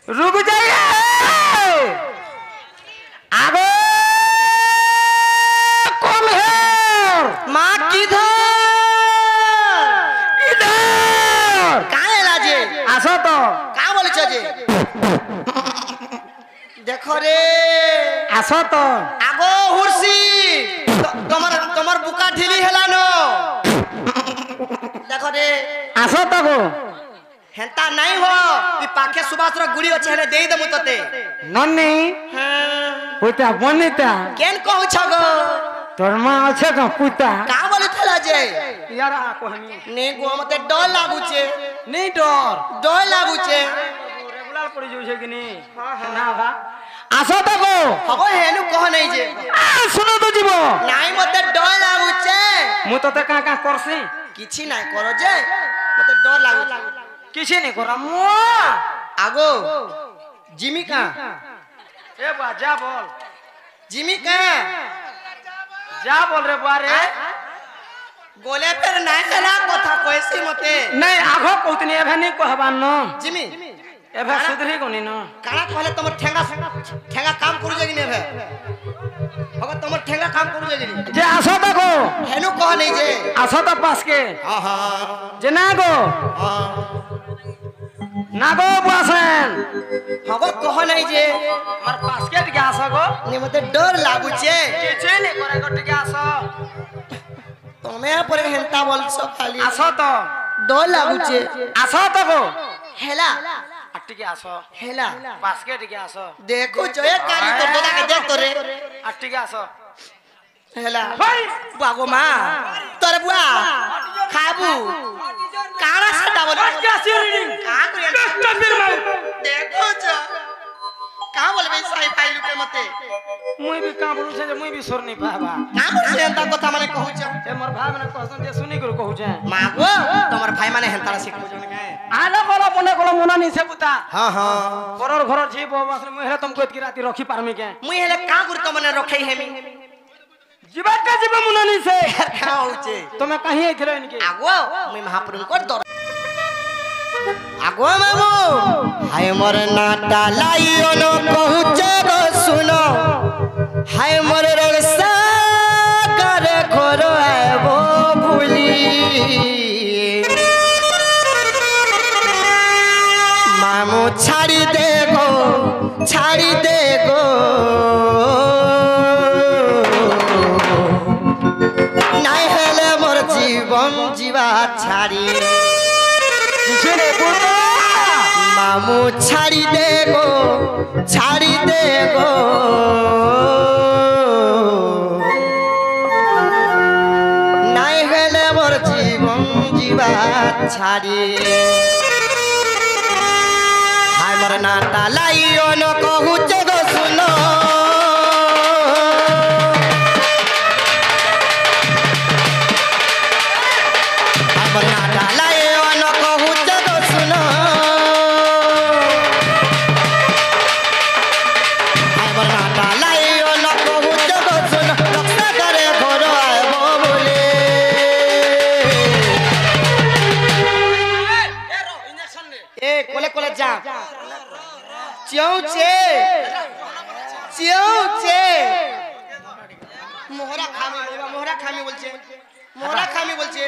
रुक जाइए आगे कौन है माँ किधर इधर कहाँ है लाजे आसो तो कहाँ बोले जे देखो रे आसो तो आगो हुर्सी तमर बुका ढिली हेला नो देखो रे आसो तो गो हेंता नहीं हो ई पाखे सुभाष रो गुड़ी अच्छे हेले देई दमु तते नन्नी हां पुता बनिता केन कहू छगो तोर मां আছে का पुता का बोले थला जे यारा कहनी ने गो मते डर लागू छे नहीं डर लागू छे रेगुलर पड़ी जो छे कि नहीं ना बा आसो तो गो हगो हेनु कह नहीं जे सुनो तो जीव नहीं मते डर लागू छे मु तते का का करसी किछि नहीं करो जे मते डर लागू किछि नहीं करा मु आगो जिमी का ए बा जा बोल जिमी का जा बोल रे बारे गोले पर नहीं चला कथा कैसी मते नहीं आगो कहतनी एभे नहीं कहबा न जिमी एभे सुधरी कोनी न काना कहले तुम ठेंगा काम करू जगी नेभे हगो तुम ठेंगा काम करू जगी जे आसो तो गो हेनु कह नहीं जे आसो तो पास के हां हां जे ना गो हां ना गो बासन हगो कह नहीं जे मार बास्केट के आसो गो ने मते डर लागू छे किछि नहीं करे गट के आसो तमे पर हेंता बोलछो खाली आसो तो डर लागू छे आसो तो गो हेला अट्टी के आसो हेला बास्केट के आसो देखो जो एक कारी तो दोदा के देख तोरे अट्टी के आसो हेला बागो मां तोरे बुआ खाबू काना से डाबल क्या सीरीडिंग का करिया देखो जो का बोलबे साई फाइलु के मते मुई भी का बोलु छे मुई भी सुर नहीं पाबा का बोलछे एंता कथा माने कहू छ जे मोर भाई माने कहसन जे सुनी कर कहू छे मागो तमर भाई माने हेंता सिखबो जने काए आलो कोला पने कोला मुना नहीं से बुता हां हां घरर घर छी बस मुई हेले तुमको इतकी राती रखी पारमी के मुई हेले का गुर त मने रखै हेमी जीवा का जीवा मुना नहीं से का होचे तुम्हें कहीं आइथिलो इनके आगो मुई महापुरुष को दर आगो मामू हाय मोर नाटा लाइयो न कहू जगो सुनो हाय मोर रसा करे खोरो आबो भूली मामू छाड़ी दे गो নাই হেলে মোর জীবন জীবা ছাড়ি মামু ছাড়ি দে গো নাই হেলে মোর জীবন জীবা ছাড়ি হাই মোর নাটা লাইও ন কহু জগো শুনো मोहरा खामी बोलছে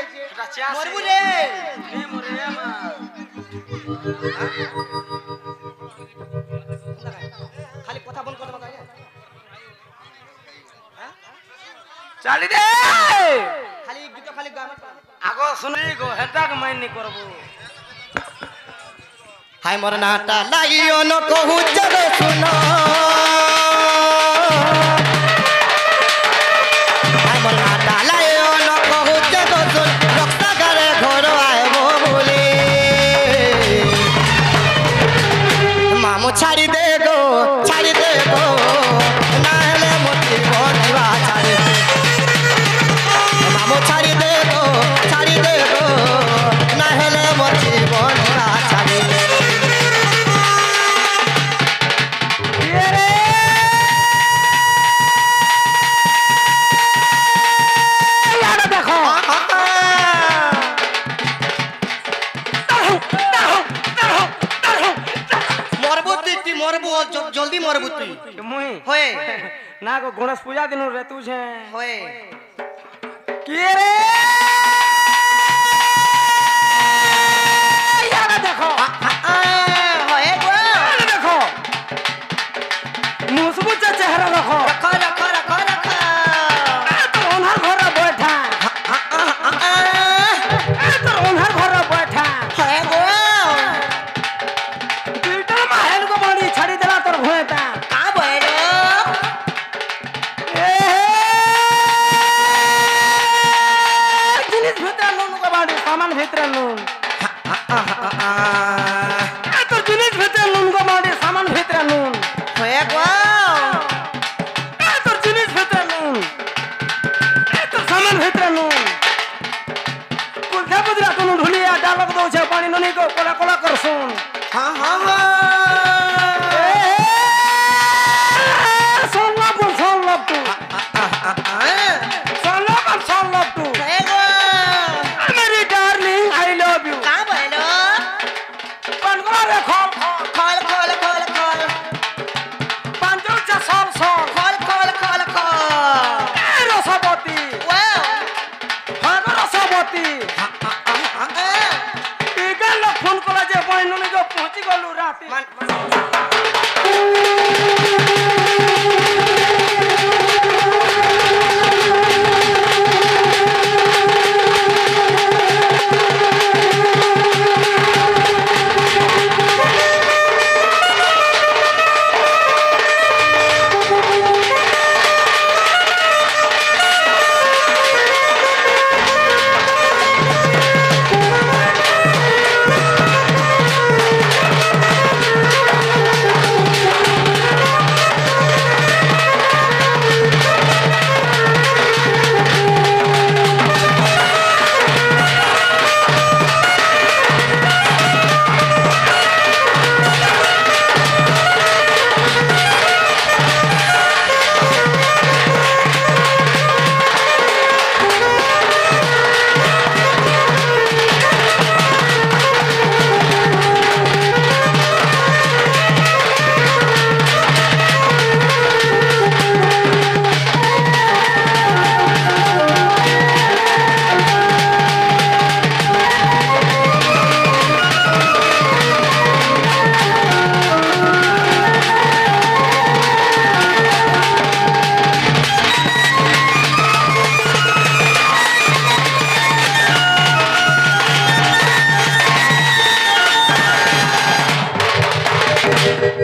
মরবু রে নে মরে মা খালি কথা বল কথা বল चाली दे खाली गीत खाली गाना आगो सुनी गो हेटा के माइन नहीं करबो हाय मोर नाटा लागियो न कहू जग सुनो हाय मोर नाटा लागियो न कहू जग सुन रक्षा करे घर आएबो बोले मामू छाड़ी दे गो ना हेले मोती बोलवा छाड़ी मामू छाड़ी दे गो ना हेले मोती बोलवा छाड़ी মরবো জলদি মরবো তুই মুই হয়ে না গো গণেশ পূজা দিন রে তুঝে হয়ে কি রে यार देखो হয়ে গো देखो मुसबुचा चेहरा रखो रखो रखो रखो रखो तो ओनहर घर बैठा तो ओनहर घर बैठा হয়ে গো पीटर महल को बड़ी छड़ी देला तोर भोएता का भइलो जिनिस भितर नुन को बड़ी सामान भितर नुन तो जिनिस भितर नुन को बड़ी सामान भितर नुन হয়ে গো तो जिनिस भितर नुन तो सामान भितर नुन कुलधा बुदरा को ढुलिया डालक दो छे पानी ननी को कोला कोला कर सुन हाँ हाँ हाँ सोन लब तू सोन लब तू হয়ে গো मेरी डार्लिंग आई लव यू का भइलो पनगोला रे खोल खोल खोल खोल खोल खोल पांचो चा सोल सोल खोल खोल खोल खोल रसवती वाओ हाँ रसवती इगल लो फोन कोला जे पानी ननी को पहुंची गलू राती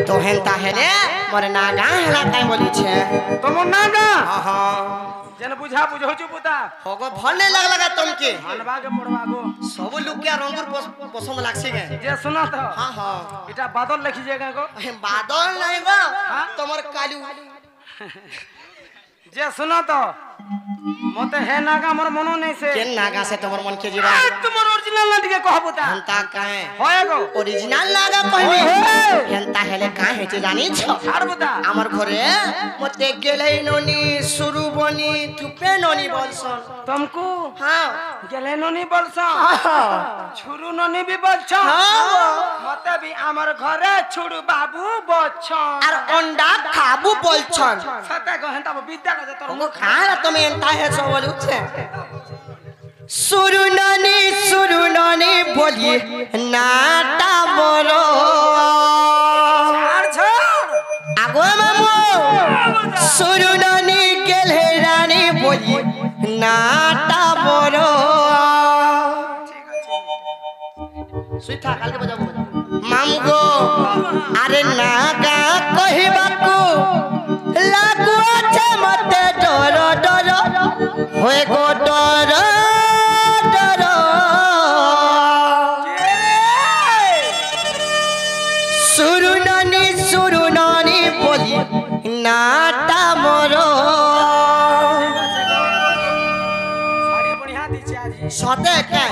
तो हेंता हेले मोर नागा हला काई बोली छे तुम नागा हाँ जन बुझा बुझो चु पुता होगो भल नहीं लगा तुमके मानवा के पड़वा गो सब लोग के रंगुर पसंद लागसे गे जे सुना तो हाँ हाँ इटा बादल लिखी जेगा गो बादल नहीं गो तुम्हार कालू जे सुना तो मते है नागा मोर मनो नहीं से केन नागा से तुम्हार मन के जीवा तुमर ओरिजिनल ना दिखे कह पुता हंता काहे होए गो ओरिजिनल नागा कहबी हेंता हेले काहे हेचे जानी छ छाड़ पुता আমার ঘরে মতে গেলাই ননি শুরু বনি থুপে ননি বলছন तुमको হ্যাঁ गेले ननी बोलसा छुरु ननी भी बोलछा मते भी हमर घरे छुरु बाबू बोलछन আর অন্ডা খাবু বলছন सते गो हेंता विद्या का तोर ওগো খালা তুমি এন্তা হে সবল উঠছে শুরু ননি বলি নাটা বড় छाड़ छाड़ আগো মামু শুরু ননি গেলে রানী বলি নাটা বড় সুইথা কালকে বাজাবো মামু গো আরে নাগা কহিবাকু লাগু আছে মতে ডর ডর হয়ে গো ডর ডর শুরু ননি বলি নাটা মোর साड़ी बढ़िया दीचे आज সতে কে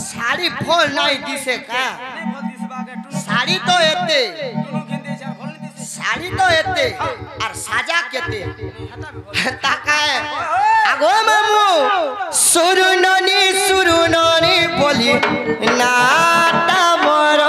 শাড়ি ফল নাই দিছে কা नहीं बोल दिस बागे टुनु শাড়ি তো এতে टुनु गिंदे जा बोल दिस শাড়ি তো এতে আর সাজা কেতে हता भी बोल তাকায় আগো মামু শুরু ননি বলি নাটা মোর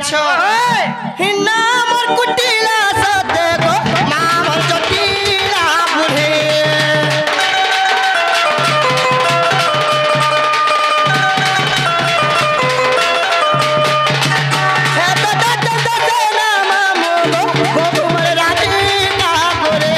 জানিছ হিনা মোর কুটিলা সতে গো মা মোর জটিলা বুড়ে হে দাদা দাদা না মামু গো তোমার রাজি না করে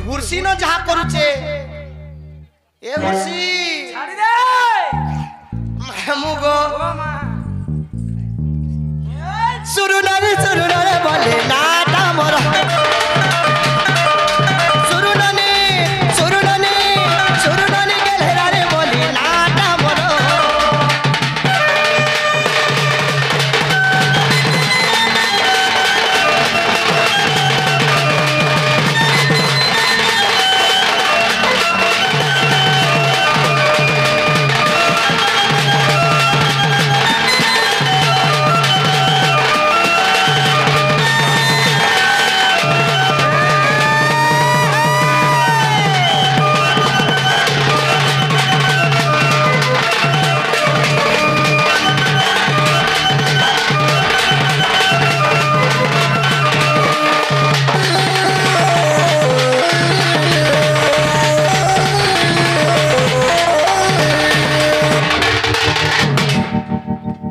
हुर्सी न जहाँ करुचे ए हुर्सी ছাড়ি দে মামু গো ও মা সুরুনারে বলে নাটা মর সুরুনানি গেলহেরারে বলে নাটা মর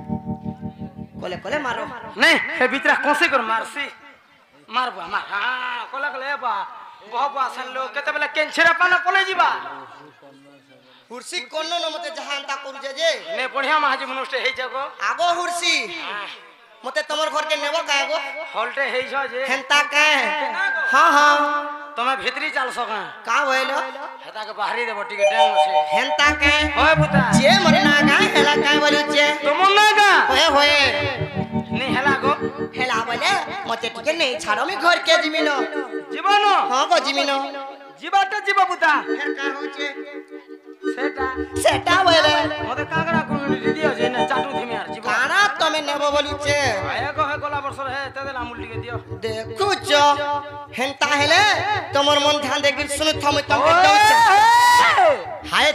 कोले कोले मारो नहीं हे भीतर कोसे कर मारसी मारबो मार हां कोला कोले बा बहु आसन लोग केते बेला कैंसर पाना पले जीवा हुर्सी कोनो न मते जहानता करू जे ने बढ़िया महाजी मनुष्य हे जगो आगो हुर्सी मते तमर घर के नेबो काहे गो हॉल्टे हे छ जे हेंता काहे हां हां तमे भीतरी चल सका का होइलो हेता के बाहरी देबो टिकट डेंग से हेंता काहे होय बुता जे मरना काहे हेला काहे बोलू जे तुम ना का होए नी हेला गो हेला बोले मते टिके नहीं छाड़ो मी घर के जमीन जीवन हां गो जमीन जीवाटे जीव बुता फेर का होचे सेटा सेटा बोले मते कागड़ा कम्युनिटी दियो जे ने चाटू थिमे यार जीव काना तमे नेबो बोलू जे आया को हे गोला वर्ष हे तदे लामुल टिके दियो देखु छ हेंता हेले तमर मन ध्यान देगिर सुनु थम तम के दउछ हाय